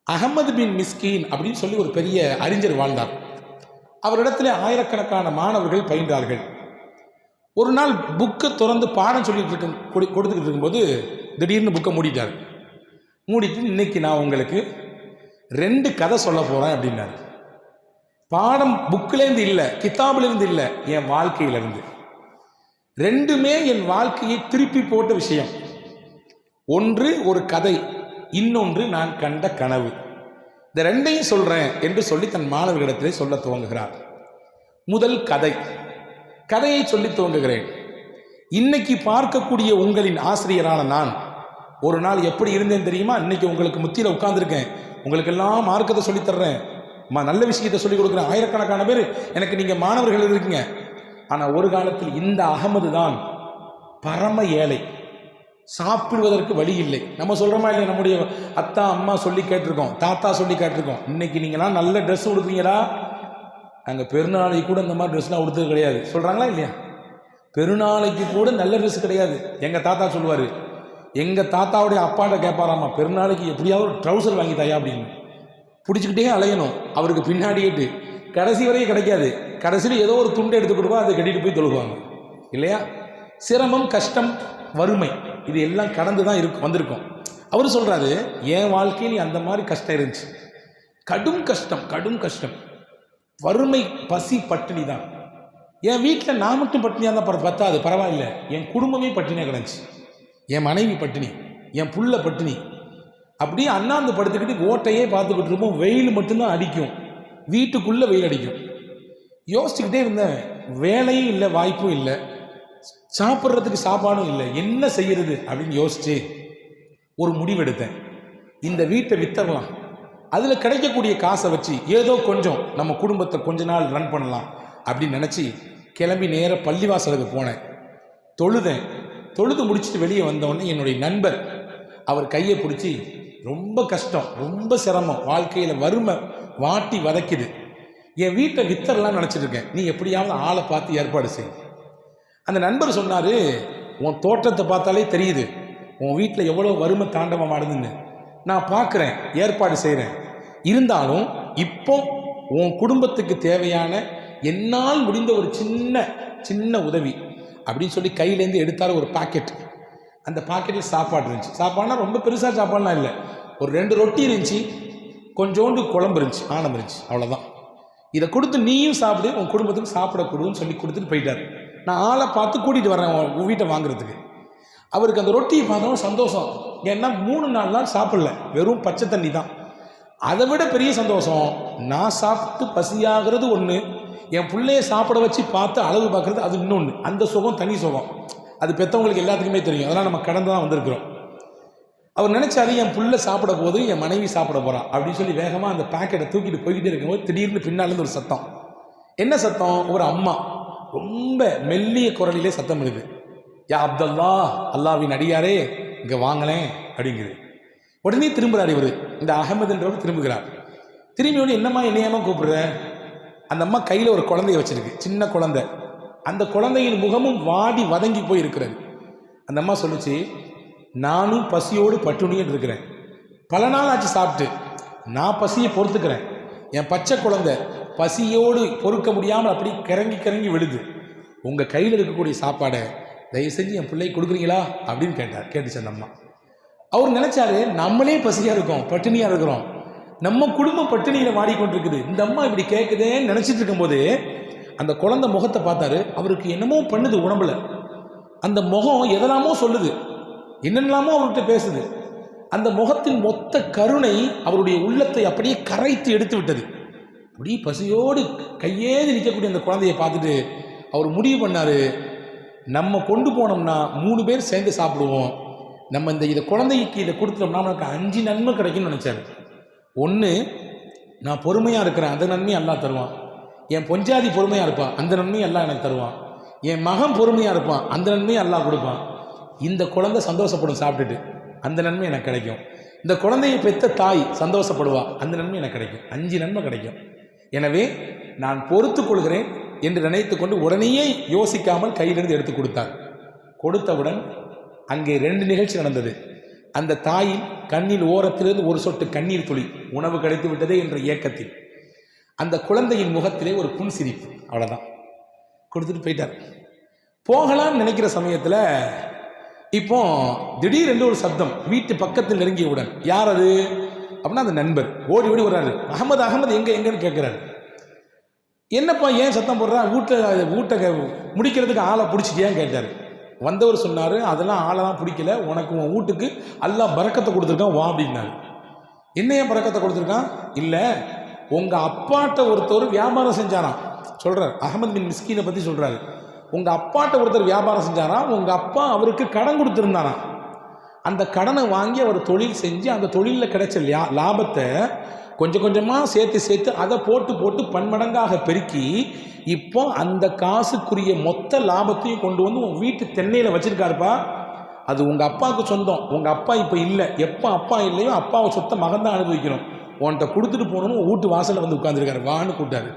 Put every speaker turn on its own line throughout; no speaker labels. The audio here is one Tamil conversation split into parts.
அகமது பின் மிஸ்கின் அப்படின்னு சொல்லி ஒரு பெரிய அறிஞர் வாழ்ந்தார். அவரிடத்துல ஆயிரக்கணக்கான மாணவர்கள் பயின்றார்கள். ஒரு நாள் புக்கை திறந்து பாடம் சொல்லிட்டு கொடுத்துக்கிட்டு இருக்கும்போது திடீர்னு புக்கை மூடிட்டார். மூடிட்டு இன்னைக்கு நான் உங்களுக்கு 2 கதை சொல்ல போறேன் அப்படின்னாரு. பாடம் புக்கிலேருந்து இல்லை, கிதாபிலிருந்து இல்லை, என் வாழ்க்கையிலிருந்து. 2மே என் வாழ்க்கையை திருப்பி போட்ட விஷயம். ஒன்று ஒரு கதை, இன்னொன்று நான் கண்ட கனவு. இந்த 2ஐயும் சொல்றேன் என்று சொல்லி தன் மாணவர்களிடத்திலே சொல்ல துவங்குகிறார். முதல் கதை. கதையை சொல்லி துவங்குகிறேன். இன்னைக்கு பார்க்கக்கூடிய உங்களின் ஆசிரியரான நான் ஒரு நாள் எப்படி இருந்தேன் தெரியுமா? இன்னைக்கு உங்களுக்கு முத்தியில உட்கார்ந்துருக்கேன், உங்களுக்கு எல்லாம் மார்க்கத்தை சொல்லித் தர்றேன், நல்ல விஷயத்தை சொல்லிக் கொடுக்குறேன். ஆயிரக்கணக்கான பேர் எனக்கு நீங்க மாணவர்கள் இருக்கீங்க. ஆனா ஒரு காலத்தில் இந்த அகமது தான் பரம ஏழை, சாப்பிடுவதற்கு வழி இல்லை. நம்ம சொல்றோமா இல்லையா? நம்முடைய அத்தா அம்மா சொல்லி கேட்டிருக்கோம், தாத்தா சொல்லி கேட்டிருக்கோம். இன்னைக்கு நீங்களாம் நல்ல ட்ரெஸ் கொடுக்குறீங்களா? நாங்கள் பெருநாளைக்கு கூட இந்த மாதிரி ட்ரெஸ்லாம் கொடுத்தது கிடையாது சொல்றாங்களா இல்லையா? பெருநாளைக்கு கூட நல்ல ட்ரெஸ் கிடையாது. எங்க தாத்தா சொல்லுவாரு, எங்க தாத்தாவுடைய அப்பாட்ட கேட்பாராமா, பெருநாளைக்கு எப்படியாவது ட்ரௌசர் வாங்கி தாயா அப்படின்னு. பிடிச்சிக்கிட்டே அலையணும் அவருக்கு பின்னாடிட்டு, கடைசி வரையும் கிடைக்காது. கடைசியில் ஏதோ ஒரு துண்டை எடுத்து கொடுப்பா, அதை கட்டிட்டு போய் தொழுகுவாங்க இல்லையா? சிரமம், கஷ்டம், வறுமை, இது எல்லாம் கடந்து தான் வந்திருக்கும். அவர் சொல்றாரு, என் வாழ்க்கையில் அந்த மாதிரி கஷ்டம் இருந்துச்சு. கடும் கஷ்டம், கடும் கஷ்டம், வறுமை, பசி, பட்டினி தான். என் வீட்டில் நான் மட்டும் பட்டினியாக தான் பத்தாது, பரவாயில்ல, என் குடும்பமே பட்டினியாக கிடந்துச்சு. என் மனைவி பட்டினி, என் புள்ள பட்டினி. அப்படியே அண்ணாந்து படுத்துக்கிட்டு ஓட்டையே பார்த்துக்கிட்டு இருப்போம். வெயில் மட்டும்தான் அடிக்கும், வீட்டுக்குள்ள வெயில் அடிக்கும். யோசிச்சுக்கிட்டே இருந்தேன், வேலையும் இல்லை, வாய்ப்பும் இல்லை, சாப்பிட்றதுக்கு சாப்பாடும் இல்லை, என்ன செய்யறது அப்படின்னு யோசிச்சு ஒரு முடிவெடுத்தேன். இந்த வீட்டை வித்தரலாம், அதில் கிடைக்கக்கூடிய காசை வச்சு ஏதோ கொஞ்சம் நம்ம குடும்பத்தை கொஞ்ச நாள் ரன் பண்ணலாம் அப்படின்னு நினச்சி கிளம்பி நேர பள்ளிவாசலுக்கு போனேன். தொழுதேன். தொழுது முடிச்சுட்டு வெளியே வந்தோடனே என்னுடைய நண்பர், அவர் கையை பிடிச்சி, ரொம்ப கஷ்டம், ரொம்ப சிரமம், வாழ்க்கையில் வறுமை வாட்டி வதைக்குது, என் வீட்டை வித்தரலாம் நினச்சிட்டு இருக்கேன், நீ எப்படியாவது ஆளை பார்த்து ஏற்பாடு செய். அந்த நண்பர் சொன்னார், உன் தோற்றத்தை பார்த்தாலே தெரியுது உன் வீட்டில் எவ்வளோ வறுமை தாண்டவம் ஆடுதுன்னு. நான் பார்க்குறேன், ஏற்பாடு செய்கிறேன். இருந்தாலும் இப்போ உன் குடும்பத்துக்கு தேவையான என்னால் முடிந்த ஒரு சின்ன சின்ன உதவி அப்படின்னு சொல்லி கையிலேருந்து எடுத்தார் ஒரு பாக்கெட். அந்த பாக்கெட்டில் சாப்பாடு இருந்துச்சு. சாப்பாடுனா ரொம்ப பெருசாக சாப்பாடுலாம் இல்லை, ஒரு 2 ரொட்டி இருந்துச்சு, கொஞ்சோண்டு குழம்பு இருந்துச்சு, ஆனம் இருந்துச்சு, அவ்வளோதான். இதை கொடுத்து நீயும் சாப்பிடு, உன் குடும்பத்துக்கு சாப்பிடக்கூடுன்னு சொல்லி கொடுத்துட்டு போயிட்டார். நான் ஆளை பார்த்து கூட்டிகிட்டு வரேன் உன் வீட்டை வாங்குறதுக்கு. அவருக்கு அந்த ரொட்டியை பார்த்தோம் சந்தோஷம். ஏன்னா 3 4 நாள் சாப்பிடல, வெறும் பச்சை தண்ணி தான். அதை விட பெரிய சந்தோஷம், நான் சாப்பிட்டு பசியாகிறது ஒன்று, என் பிள்ளைய சாப்பிட வச்சு பார்த்து அளவு பார்க்குறது அது இன்னொன்று. அந்த சுகம் தனி சுகம், அது பெற்றவங்களுக்கு எல்லாத்துக்குமே தெரியும். அதெல்லாம் நம்ம கடந்து தான் வந்திருக்கிறோம். அவர் நினைச்சாரு, என் பிள்ளை சாப்பிட போது என் மனைவி சாப்பிட போறா அப்படின்னு சொல்லி வேகமாக அந்த பேக்கெட்டை தூக்கிட்டு போய்கிட்டே இருக்கும்போது திடீர்னு பின்னாலேருந்து ஒரு சத்தம். என்ன சத்தம்? ஒரு அம்மா ரொம்ப மெல்லிய குரலிலே சத்தம் இருக்கு, யா அப்துல்லா, அல்லாவின் அடியாரே, இங்கே வாங்கலேன் அப்படிங்குது. உடனே திரும்புகிறார் இவர், இந்த அகமதுன்றவர் திரும்புகிறார். திரும்பியோடு, என்னம்மா என்னையாமா கூப்பிடுற? அந்த அம்மா கையில் ஒரு குழந்தைய வச்சிருக்கு, சின்ன குழந்தை. அந்த குழந்தையின் முகமும் வாடி வதங்கி போய் இருக்கிறது. அந்த அம்மா சொல்லுச்சு, நானும் பசியோடு பட்டுனின்னு இருக்கிறேன், பல நாள் ஆச்சு சாப்பிட்டு, நான் பசியை பொறுத்துக்கிறேன், என் பச்சை குழந்தை பசியோடு பொறுக்க முடியாமல் அப்படி கிறங்கி கிறங்கி விழுது, உங்கள் கையில் இருக்கக்கூடிய சாப்பாடை தயவு செஞ்சு என் பிள்ளைக்கு கொடுக்குறீங்களா அப்படின்னு கேட்டுச்சு அந்த அம்மா. அவர் நினைச்சாரு, நம்மளே பசியாக இருக்கோம், பட்டினியாக இருக்கிறோம், நம்ம குடும்பம் பட்டினியில் மாடிக்கொண்டிருக்குது, இந்த அம்மா இப்படி கேட்குதேன்னு நினச்சிட்டு இருக்கும்போது அந்த குழந்தை முகத்தை பார்த்தாரு. அவருக்கு என்னமோ பண்ணுது உடம்புல, அந்த முகம் எதெல்லாமோ சொல்லுது, என்னெல்லாமோ அவர்கிட்ட பேசுது. அந்த முகத்தின் மொத்த கருணை அவருடைய உள்ளத்தை அப்படியே கரைத்து எடுத்து விட்டது. அப்படியே பசியோடு கையேறி நிற்கக்கூடிய அந்த குழந்தையை பார்த்துட்டு அவர் முடிவு பண்ணாரு, நம்ம கொண்டு போனோம்னா 3 பேர் சேர்ந்து சாப்பிடுவோம், நம்ம இதை குழந்தைக்கு இதை கொடுத்துட்டோம்னா நமக்கு 5 நன்மை கிடைக்கும்னு நினைச்சாரு. 1, நான் பொறுமையாக இருக்கிறேன், அந்த நன்மையை அல்லாஹ் தருவான். என் பொஞ்சாதி பொறுமையாக இருப்பான், அந்த நன்மையை அல்லாஹ் எனக்கு தருவான். என் மகன் பொறுமையாக இருப்பான், அந்த நன்மையை அல்லாஹ் கொடுப்பான். இந்த குழந்தை சந்தோஷப்படும் சாப்பிட்டுட்டு, அந்த நன்மை எனக்கு கிடைக்கும். இந்த குழந்தையை பெற்ற தாய் சந்தோஷப்படுவா, அந்த நன்மை எனக்கு கிடைக்கும். 5 நன்மை கிடைக்கும். எனவே நான் பொறுத்து கொள்கிறேன் என்று நினைத்து கொண்டு உடனேயே யோசிக்காமல் கையிலிருந்து எடுத்து கொடுத்தார். கொடுத்தவுடன் அங்கே 2 நிகழ்ச்சி நடந்தது. அந்த தாயின் கண்ணில் ஓரத்திலிருந்து ஒரு சொட்டு கண்ணீர் துளி, உணவு கிடைத்து விட்டதே என்ற ஏக்கத்தில். அந்த குழந்தையின் முகத்திலே ஒரு புன்சிரிப்பு, அவ்வளோதான். கொடுத்துட்டு போயிட்டார். போகலான்னு நினைக்கிற சமயத்தில் இப்போ திடீரென்று ஒரு சப்தம் வீட்டு பக்கத்தில் நெருங்கியவுடன், யார் அது அப்படின்னா அந்த நண்பர் ஓடி ஓடி வர்றாரு. அகமது அகமது எங்கன்னு கேட்குறாரு. என்னப்பா ஏன் சத்தம் போடுறா, வீட்டை முடிக்கிறதுக்கு ஆளை பிடிச்சிட்டியான்னு கேட்டார். வந்தவர் சொன்னார், அதெல்லாம் ஆளெல்லாம் பிடிக்கல, உனக்கு உன் வீட்டுக்கு அல்லாஹ் பரக்கத்தை கொடுத்துருக்கான், வா அப்படின்னாரு. என்ன ஏன் பரக்கத்தை கொடுத்துருக்கான்? இல்லை, உங்கள் அப்பாட்ட ஒருத்தர் வியாபாரம் செஞ்சாராம். சொல்கிறார், அகமது பின் மிஸ்கீனை பற்றி சொல்கிறாரு. உங்கள் அப்பாட்ட ஒருத்தர் வியாபாரம் செஞ்சாராம், உங்கள் அப்பா அவருக்கு கடன் கொடுத்துருந்தாராம். அந்த கடனை வாங்கி அவர் தொழில் செஞ்சு அந்த தொழிலில் கிடைச்ச லாபத்தை கொஞ்சம் கொஞ்சமாக சேர்த்து அதை போட்டு பன்மடங்காக பெருக்கி இப்போ அந்த காசுக்குரிய மொத்த லாபத்தையும் கொண்டு வந்து உங்கள் வீட்டு தென்னையில் வச்சுருக்காருப்பா. அது உங்கள் அப்பாவுக்கு சொந்தம். உங்கள் அப்பா இப்போ இல்லை, எப்போ அப்பா இல்லையோ அப்பாவை சொத்தை மகன் தான் அனுபவிக்கணும். உன்கிட்ட கொடுத்துட்டு போகணும்னு வீட்டு வாசலில் வந்து உட்காந்துருக்காரு, வான்னு கூப்பிட்டாரு.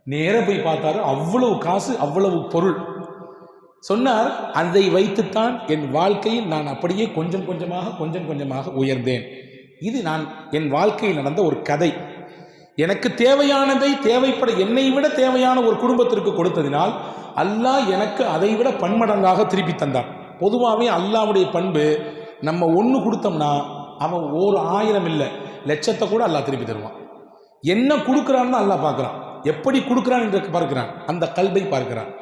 நேராக போய் பார்த்தாரு, அவ்வளவு காசு, அவ்வளவு பொருள். சொன்னார், அதை வைத்துத்தான் என் வாழ்க்கையில் நான் அப்படியே கொஞ்சம் கொஞ்சமாக உயர்ந்தேன். இது நான் என் வாழ்க்கையில் நடந்த ஒரு கதை. எனக்கு தேவையானதை தேவைப்பட என்னை விட தேவையான ஒரு குடும்பத்திற்கு கொடுத்ததினால் அல்லாஹ் எனக்கு அதை விட பன்மடங்காக திருப்பி தந்தான். பொதுவாகவே அல்லாஹ்வுடைய பண்பு, நம்ம ஒன்று கொடுத்தோம்னா அவன் ஒரு 1000 இல்லை, லட்சத்தை கூட அல்லாஹ் திருப்பி தருவான். என்ன கொடுக்குறான்னு அல்லாஹ் பார்க்குறான், எப்படி கொடுக்குறான் என்று பார்க்கிறான், அந்த கல்வை பார்க்கிறான்.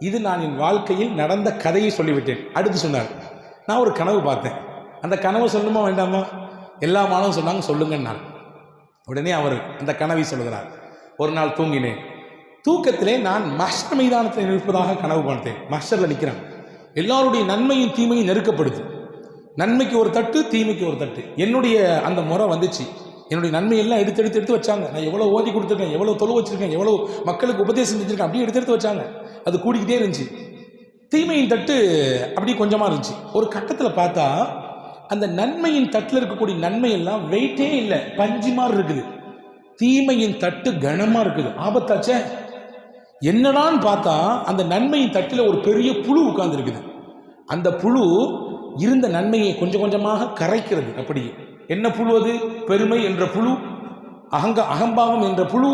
இது நான் என் வாழ்க்கையில் நடந்த கதையை சொல்லிவிட்டேன். அடுத்து சொன்னார், நான் ஒரு கனவு பார்த்தேன். அந்த கனவு சொல்லணுமா வேண்டாமா? எல்லா மாணவரும் சொன்னாங்க சொல்லுங்கன்னார். உடனே அவர் அந்த கனவை சொல்லுகிறார். ஒரு நாள் தூங்கினேன். தூக்கத்திலே நான் மஹ்ஷர் மைதானத்தில் நிற்பதாக கனவு பார்த்தேன். மஹ்ஷரில் நிற்கிறேன். எல்லாருடைய நன்மையும் தீமையும் நெருக்கப்படுது. நன்மைக்கு ஒரு தட்டு, தீமைக்கு ஒரு தட்டு. என்னுடைய அந்த முறை வந்துச்சு. என்னுடைய நன்மையெல்லாம் எடுத்து வச்சாங்க. நான் எவ்வளோ ஓதி கொடுத்துருக்கேன், எவ்வளோ தொழு வச்சுருக்கேன், எவ்வளோ மக்களுக்கு உபதேசம் செஞ்சுருக்கேன், அப்படியே எடுத்து வச்சாங்க. அது கூடிக்கிட்டே இருந்துச்சு. தீமையின் தட்டு அப்படி கொஞ்சமாக இருந்துச்சு. ஒரு கட்டத்தில் பார்த்தா அந்த நன்மையின் தட்டில் இருக்கக்கூடிய நன்மையெல்லாம் வெயிட்டே இல்லை, பஞ்சு மாதிரி இருக்குது. தீமையின் தட்டு கனமாக இருக்குது. ஆபத்தாச்சே. என்னடான்னு பார்த்தா அந்த நன்மையின் தட்டில் ஒரு பெரிய புழு உட்கார்ந்துருக்குது. அந்த புழு இருந்த நன்மையை கொஞ்சம் கொஞ்சமாக கரைக்கிறது. அப்படி என்ன புழு அது? பெருமை என்ற புழு, அகம்பாவம் என்ற புழு,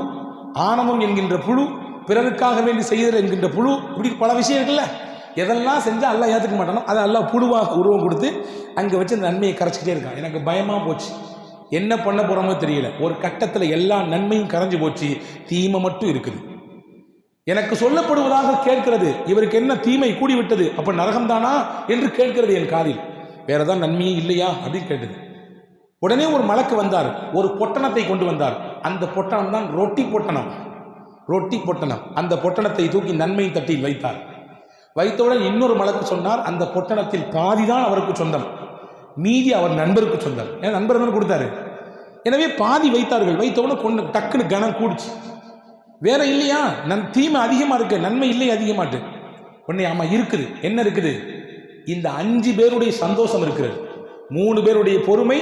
ஆணவம் என்கின்ற புழு, பிறருக்காக வேண்டி செய்தல் என்கின்ற புழு, இப்படி பல விஷயம் இருக்குல்ல. எதெல்லாம் செஞ்சால் அல்லாஹ் ஏற்றுக்க மாட்டானோ அதை அல்லாஹ் புழுவாக உருவம் கொடுத்து அங்கே வச்சு அந்த நன்மையை கரைச்சிக்கிட்டே இருக்கான். எனக்கு பயமாக போச்சு, என்ன பண்ண போகிறோமோ தெரியல. ஒரு கட்டத்தில் எல்லா நன்மையும் கரைஞ்சி போச்சு, தீமை மட்டும் இருக்குது. எனக்கு சொல்லப்படுவதாக கேட்கிறது, இவருக்கு என்ன தீமை கூடிவிட்டது, அப்போ நரகம்தானா என்று கேட்கிறது என் காதில். வேற ஏதாவது நன்மையே இல்லையா அப்படின்னு கேட்டது. உடனே ஒரு மலக்கு வந்தார், ஒரு பொட்டணத்தை கொண்டு வந்தார். அந்த பொட்டணம் தான் ரொட்டி பொட்டணம். அந்த பொட்டணத்தை தூக்கி நன்மையின் தட்டில் வைத்தார். வைத்தவுடன் இன்னொரு மலக்கு சொன்னார், அந்த பொட்டணத்தில் பாதிதான் அவருக்கு சொந்தம், மீதி அவர் நண்பருக்கு சொந்தம். ஏன்னா நண்பர் தான் கொடுத்தாரு. எனவே பாதி வைத்தார்கள். வைத்தவுடன் டக்குன்னு கனம் கூடுச்சு. வேற இல்லையா, தீமை அதிகமாக இருக்கு, நன்மை இல்லை அதிகமாட்டு. உடனே ஆமா இருக்குது. என்ன இருக்குது? இந்த 5 பேருடைய சந்தோஷம் இருக்கிறது. 3 பேருடைய பொறுமை,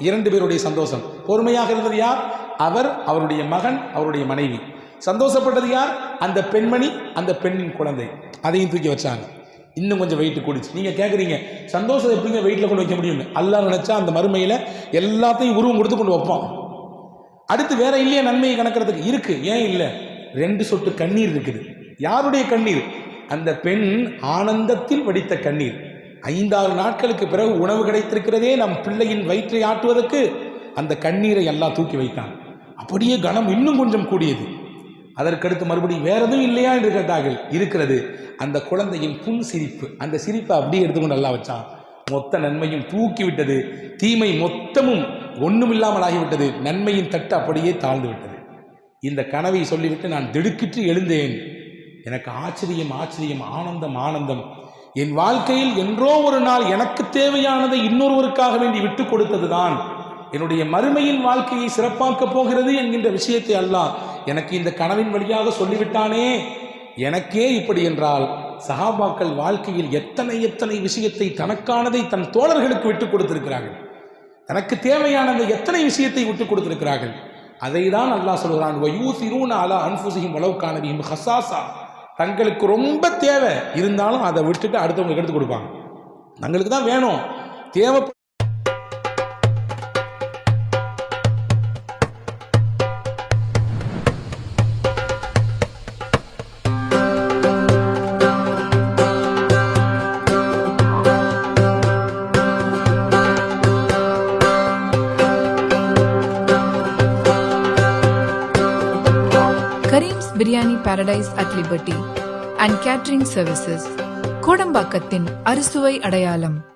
2 பேருடைய சந்தோஷம். பொறுமையாக இருந்தது யார்? அவர், அவருடைய மகன், அவருடைய மனைவி. சந்தோஷப்பட்டது யார்? அந்த பெண்மணி, அந்த பெண்ணின் குழந்தை. அதையும் தூக்கி வச்சாங்க. இன்னும் கொஞ்சம் வெயிட் கூடிச்சு. நீங்க கேட்குறீங்க, சந்தோஷத்தை எப்படிங்க வெயிட்ல கொண்டு வைக்க முடியும்னு? அல்லாஹ் நினைச்சா அந்த மறுமையில எல்லாத்தையும் உருவம் கொடுத்து கொண்டு வைப்பான். அடுத்து வேற இல்லையா நன்மையை கணக்கிறதுக்கு? இருக்கு. ஏன் இல்லை? 2 சொட்டு கண்ணீர் இருக்குது. யாருடைய கண்ணீர்? அந்த பெண் ஆனந்தத்தில் வடித்த கண்ணீர். 5-6 நாட்களுக்கு பிறகு உணவு கிடைத்திருக்கிறதே நம் பிள்ளையின் வயிற்றை ஆட்டுவதற்கு அந்த கண்ணீரை எல்லாம் தூக்கி வைத்தான். அப்படியே கனம் இன்னும் கொஞ்சம் கூடியது. அதற்கடுத்து மறுபடியும் வேற எதுவும் இல்லையா என்று கேட்டார்கள். இருக்கிறது. அந்த குழந்தையின் புன் சிரிப்பு. அந்த சிரிப்பை அப்படியே எடுத்துக்கொண்டு எல்லாம் வச்சான். மொத்த நன்மையும் தூக்கி விட்டது. தீமை மொத்தமும் ஒன்றும் இல்லாமல் ஆகிவிட்டது. நன்மையின் தட்டு அப்படியே தாழ்ந்து விட்டது. இந்த கனவை சொல்லிவிட்டு நான் திடுக்கிட்டு எழுந்தேன். எனக்கு ஆச்சரியம், ஆனந்தம். என் வாழ்க்கையில் என்றோ ஒரு நாள் எனக்கு தேவையானதை இன்னொருவருக்காக வேண்டி விட்டு கொடுத்ததுதான் என்னுடைய மறுமையின் வாழ்க்கையை சிறப்பாக்க போகிறது என்கின்ற விஷயத்தை அல்லாஹ் எனக்கு இந்த கனவின் வழியாக சொல்லிவிட்டானே. எனக்கே இப்படி என்றால் சஹாபாக்கள் வாழ்க்கையில் எத்தனை விஷயத்தை, தனக்கானதை தன் தோழர்களுக்கு விட்டுக் கொடுத்திருக்கிறார்கள். தனக்கு தேவையானதை எத்தனை விஷயத்தை விட்டுக் கொடுத்திருக்கிறார்கள். அதை தான் அல்லாஹ் சொல்கிறான், வயூசிரூன அலா அன்ஃபுஸிஹிம் வலவ் கான பிஹிம் ஹஸாஸா. தங்களுக்கு ரொம்ப தேவை இருந்தாலும் அதை விட்டுட்டு அடுத்தவங்களுக்கு எடுத்து கொடுப்பாங்க. தங்களுக்கு தான் வேணும், தேவை.
Biryani Paradise at Liberty and Catering Services. கோடம்பாக்கத்தின் அறுசுவை அடையாளம்.